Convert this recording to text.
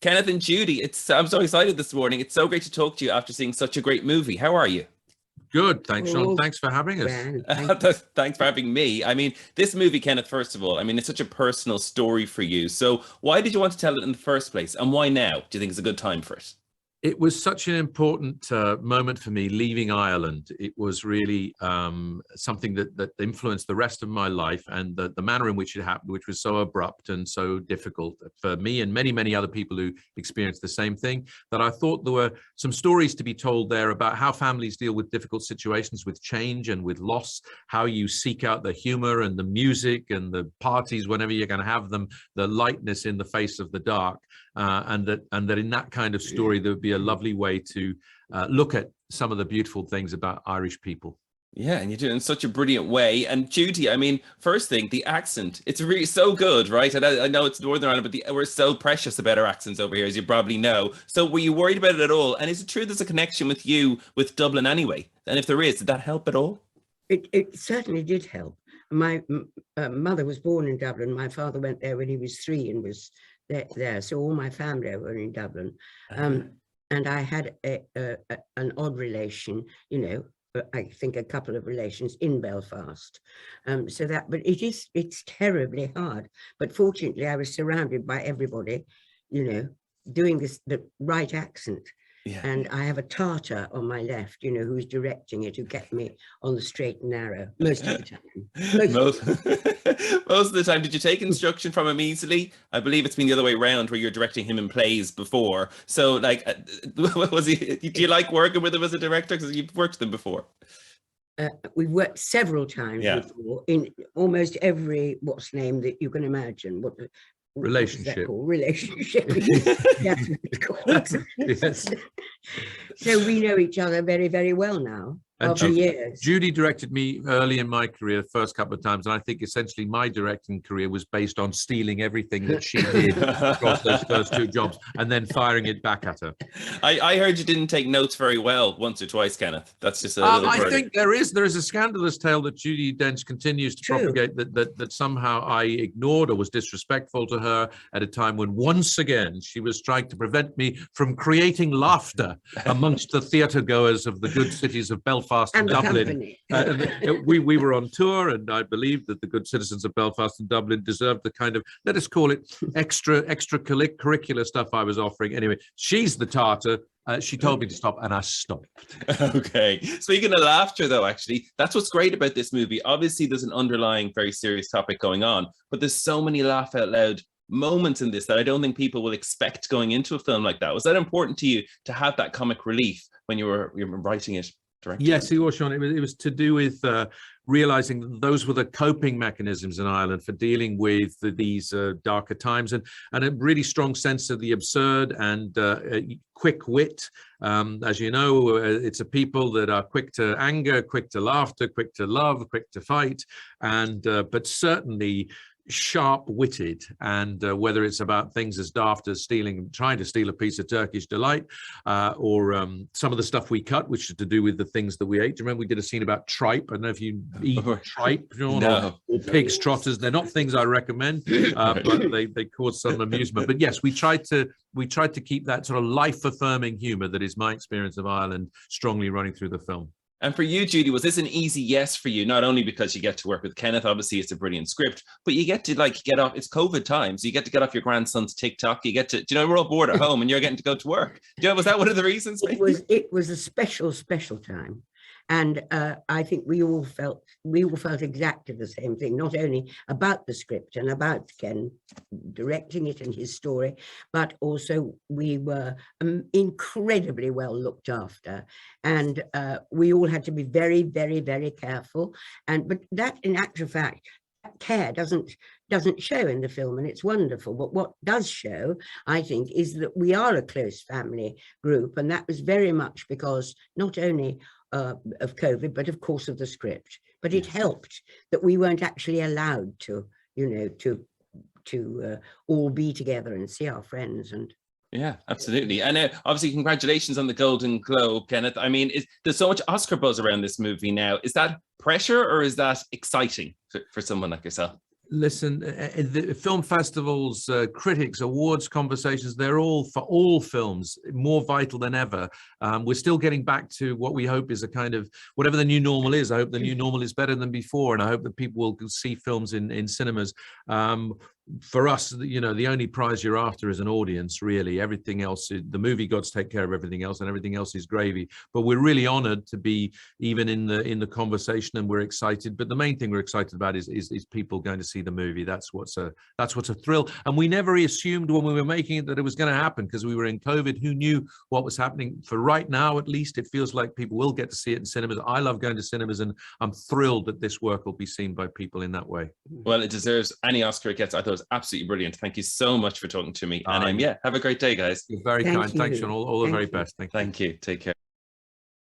Kenneth and Judi, I'm so excited this morning. It's so great to talk to you after seeing such a great movie. How are you? Good, thanks, Sean. Thanks for having us. Thanks for having me. I mean, this movie, Kenneth, first of all, I mean, it's such a personal story for you. So why did you want to tell it in the first place? And why now? Do you think it's a good time for it? It was such an important moment for me leaving Ireland. It was really something that influenced the rest of my life, and the manner in which it happened, which was so abrupt and so difficult for me and many, many other people who experienced the same thing, that I thought there were some stories to be told there about how families deal with difficult situations, with change and with loss, how you seek out the humor and the music and the parties whenever you're going to have them, the lightness in the face of the dark. And that in that kind of story, there would be a lovely way to look at some of the beautiful things about Irish people. Yeah, and you do it in such a brilliant way. And Judi, I mean, first thing, the accent, it's really so good, right? And I know it's Northern Ireland, but we're so precious about our accents over here, as you probably know. So were you worried about it at all? And is it true there's a connection with you with Dublin anyway? And if there is, did that help at all? It certainly did help. My mother was born in Dublin. My father went there when he was 3 and was there. So all my family were in Dublin. And I had an odd relation, you know, I think a couple of relations in Belfast. But it's terribly hard. But fortunately, I was surrounded by everybody, you know, doing the right accent. Yeah. And I have a Tartar on my left, you know, who's directing it, who kept me on the straight and narrow most of the time. Most of the time. Did you take instruction from him easily? I believe it's been the other way around, where you're directing him in plays before. So, like, was he? Do you like working with him as a director? Because you've worked with him before. We've worked several times before in almost every what's name that you can imagine. Relationship. That's what it's called. Yes. So we know each other very, very well now. And Judi directed me early in my career, the first couple of times, and I think essentially my directing career was based on stealing everything that she did across those first 2 jobs and then firing it back at her. I heard you didn't take notes very well once or twice, Kenneth. That's just a little I think there is a scandalous tale that Judi Dench continues to propagate that somehow I ignored or was disrespectful to her at a time when once again she was trying to prevent me from creating laughter amongst the theatre goers of the good cities of Belfast and Dublin. We were on tour, and I believe that the good citizens of Belfast and Dublin deserved the kind of, let us call it, extracurricular stuff I was offering. Anyway, she's the Tartar. She told me to stop, and I stopped. Okay. Speaking of laughter, though, actually, that's what's great about this movie. Obviously, there's an underlying, very serious topic going on, but there's so many laugh out loud moments in this that I don't think people will expect going into a film like that. Was that important to you to have that comic relief when you were writing it? Yes, it was, Sean. It was to do with realizing that those were the coping mechanisms in Ireland for dealing with these darker times, and a really strong sense of the absurd and quick wit. As you know, it's a people that are quick to anger, quick to laughter, quick to love, quick to fight, and but certainly sharp-witted, and whether it's about things as daft as trying to steal a piece of Turkish delight, or some of the stuff we cut, which is to do with the things that we ate. Do you remember we did a scene about tripe? I don't know if you eat tripe, John, or pig's trotters. They're not things I recommend, but they cause some amusement. But yes, we tried to keep that sort of life-affirming humor that is my experience of Ireland strongly running through the film. And for you, Judi, was this an easy yes for you? Not only because you get to work with Kenneth, obviously it's a brilliant script, but you get to get off, it's COVID time, so you get to get off your grandson's TikTok, you get to, we're all bored at home and you're getting to go to work. Was that one of the reasons? It was a special time. And I think we all felt exactly the same thing, not only about the script and about Ken directing it and his story, but also we were incredibly well looked after. And we all had to be very, very, very careful. But that, in actual fact, care doesn't show in the film, and it's wonderful. But what does show, I think, is that we are a close family group, and that was very much because not only of COVID, but of course of the script. But it helped that we weren't actually allowed to, to all be together and see our friends. And yeah, absolutely. And obviously, congratulations on the Golden Globe, Kenneth. I mean, there's so much Oscar buzz around this movie now. Is that pressure or is that exciting for someone like yourself? Listen, the film festivals, critics, awards conversations, they're all, for all films, more vital than ever. We're still getting back to what we hope is a kind of, whatever the new normal is, I hope the new normal is better than before, and I hope that people will see films in cinemas. For us, you know, the only prize you're after is an audience, really. Everything else, the movie gods take care of everything else, and everything else is gravy. But we're really honored to be even in the conversation, and we're excited. But the main thing we're excited about is people going to see the movie. That's what's a thrill. And we never assumed when we were making it that it was going to happen, because we were in COVID. Who knew what was happening? For right now, at least, it feels like people will get to see it in cinemas. I love going to cinemas, and I'm thrilled that this work will be seen by people in that way. Well, it deserves any Oscar it gets. I thought it was absolutely brilliant. Thank you so much for talking to me. And yeah, have a great day, guys. You're very kind. Thanks, Sean. All the very best. Thank you. Take care.